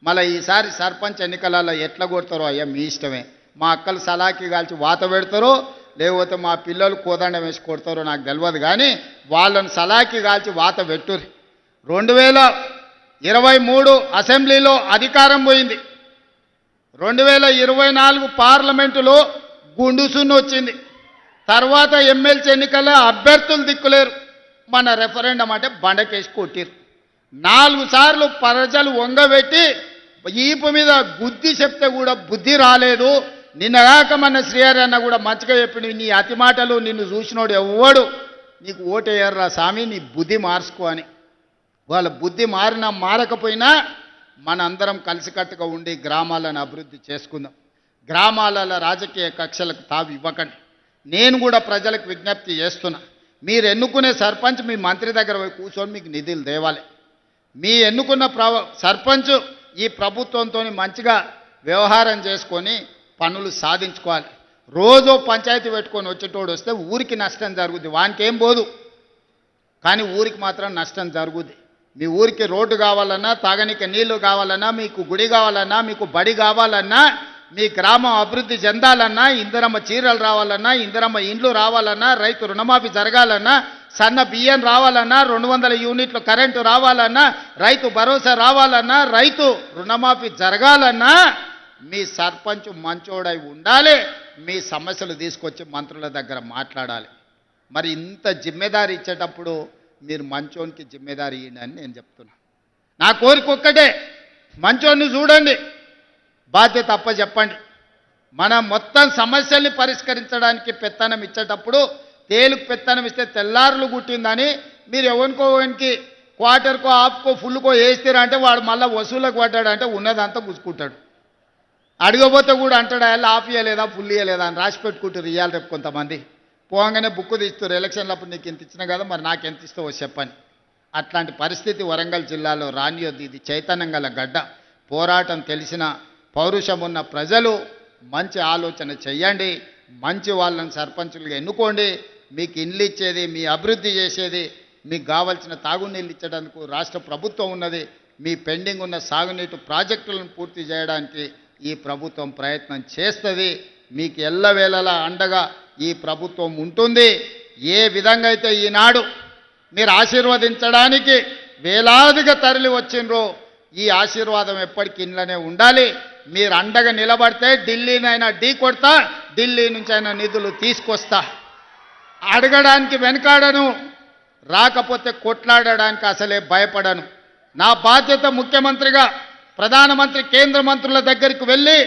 మళ్ళీ ఈసారి సర్పంచ్ ఎన్నికలలో ఎట్లా కొడతారో అయ్యా మీ ఇష్టమే. మా అక్కలు సలాకి కాల్చి వాత పెడతారో లేకపోతే మా పిల్లలు కోదండం వేసి కొడతారో నాకు తెలియదు, కానీ వాళ్ళను సలాకి కాల్చి వాత పెట్టుర్రి. 2023 అసెంబ్లీలో అధికారం పోయింది, 2024 పార్లమెంటులో గుండుసున్న వచ్చింది. తర్వాత ఎమ్మెల్సీ ఎన్నికల్లో అభ్యర్థులు దిక్కులేరు. మన రెఫరెండం అంటే బండకేసి కొట్టిరు. 4 సార్లు ప్రజలు వంగబెట్టి ఈపు మీద గుద్ది చెప్తే కూడా బుద్ధి రాలేదు. నిన్నగాక మన శ్రీహరి అన్న కూడా మంచిగా చెప్పిండు, నీ అతి మాటలు నిన్ను చూసినోడు ఎవ్వడు నీకు ఓటేయర్రా స్వామి, నీ బుద్ధి మార్చుకో అని. వాళ్ళ బుద్ధి మారినా మారకపోయినా మనందరం కలిసికట్టుగా ఉండి గ్రామాలను అభివృద్ధి చేసుకుందాం. గ్రామాలలో రాజకీయ కక్షలకు తావు ఇవ్వకండి. నేను కూడా ప్రజలకు విజ్ఞప్తి చేస్తున్నా, మీరు ఎన్నుకునే సర్పంచ్ మీ మంత్రి దగ్గర పోయి కూర్చొని మీకు నిధులు తేవాలి. మీ ఎన్నుకున్న సర్పంచ్ ఈ ప్రభుత్వంతో మంచిగా వ్యవహారం చేసుకొని పనులు సాధించుకోవాలి. రోజు పంచాయతీ పెట్టుకొని వచ్చేటోడు వస్తే ఊరికి నష్టం జరుగుద్ది, వానికి ఏం పోదు, కానీ ఊరికి మాత్రం నష్టం జరుగుద్ది. మీ ఊరికి రోడ్డు కావాలన్నా, తాగనీకి నీళ్లు కావాలన్నా, మీకు గుడి కావాలన్నా, మీకు బడి కావాలన్నా, మీ గ్రామం అభివృద్ధి చెందాలన్నా, ఇందిరమ్మ చీరలు రావాలన్నా, ఇందిరమ్మ ఇండ్లు రావాలన్నా, రైతు రుణమాఫీ జరగాలన్నా, సన్న బియ్యం రావాలన్నా, 200 యూనిట్లు కరెంటు రావాలన్నా, రైతు భరోసా రావాలన్నా, రైతు రుణమాఫీ జరగాలన్నా మీ సర్పంచ్ మంచోడై ఉండాలి. మీ సమస్యలు తీసుకొచ్చి మంత్రుల దగ్గర మాట్లాడాలి. మరి ఇంత జిమ్మెదారి ఇచ్చేటప్పుడు మీరు మంచోనికి జిమ్మెదారి ఇవ్వండి అని నేను చెప్తున్నా. నా కోరిక ఒక్కటే, మంచోన్ని చూడండి, బాధ్యత అప్ప చెప్పండి. మన మొత్తం సమస్యల్ని పరిష్కరించడానికి పెత్తనం ఇచ్చేటప్పుడు తేలుకు పెత్తనం ఇస్తే తెల్లారులు గుట్టిందని మీరు ఎవరికోనికి క్వార్టర్కో హాఫ్కో ఫుల్కో వేస్తారా అంటే వాడు మళ్ళీ వసూలకు పడ్డాడు అంటే ఉన్నదంతా గుచ్చుకుంటాడు. అడగబోతే కూడా అంటాడు అలా హాఫ్ ఇయ్యలేదా ఫుల్ ఇయ్యలేదా అని రాసి పెట్టుకుంటారు. ఇవ్వాలి రేపు కొంతమంది పోగానే బుక్కు తీస్తారు, ఎలక్షన్లప్పుడు నీకు ఎంత ఇచ్చినా కదా మరి నాకు ఎంత ఇస్తావో చెప్పని. అట్లాంటి పరిస్థితి వరంగల్ జిల్లాలో రానియొద్దు. ఇది చైతన్యం గల గడ్డ. పోరాటం తెలిసిన పౌరుషం ఉన్న ప్రజలు మంచి ఆలోచన చెయ్యండి, మంచి వాళ్ళని సర్పంచులుగా ఎన్నుకోండి. మీకు ఇండ్లు ఇచ్చేది, మీ అభివృద్ధి చేసేది, మీకు కావాల్సిన తాగునీళ్ళు ఇచ్చడానికి రాష్ట్ర ప్రభుత్వం ఉన్నది. మీ పెండింగ్ ఉన్న సాగునీటి ప్రాజెక్టులను పూర్తి చేయడానికి ఈ ప్రభుత్వం ప్రయత్నం చేస్తుంది. మీకు ఎల్లవేళలా అండగా ఈ ప్రభుత్వం ఉంటుంది. ఏ విధంగా అయితే ఈనాడు మీరు ఆశీర్వదించడానికి వేలాదిగా తరలి వచ్చిండ్రో ఈ ఆశీర్వాదం ఎప్పటికీ ఇంట్లోనే ఉండాలి. మీరు అండగా నిలబడితే ఢిల్లీనైనా ఢీ కొడతా, ఢిల్లీ నుంచి అయినా నిధులు తీసుకొస్తా. అడగడానికి వెనకాడను, రాకపోతే కొట్లాడడానికి అసలే భయపడను. నా బాధ్యత ముఖ్యమంత్రిగా ప్రధానమంత్రి కేంద్ర మంత్రుల దగ్గరికి వెళ్ళి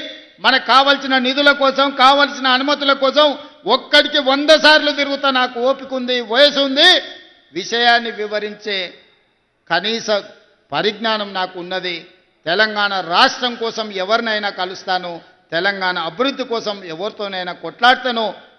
మనకు కావాల్సిన నిధుల కోసం, కావాల్సిన అనుమతుల కోసం ఒక్కడికి 100 సార్లు తిరుగుతా. నాకు ఓపిక ఉంది, వయసు ఉంది, విషయాన్ని వివరించే కనీస పరిజ్ఞానం నాకు ఉన్నది. తెలంగాణ రాష్ట్రం కోసం ఎవరినైనా కలుస్తాను, తెలంగాణ అభివృద్ధి కోసం ఎవరితోనైనా కొట్లాడతాను.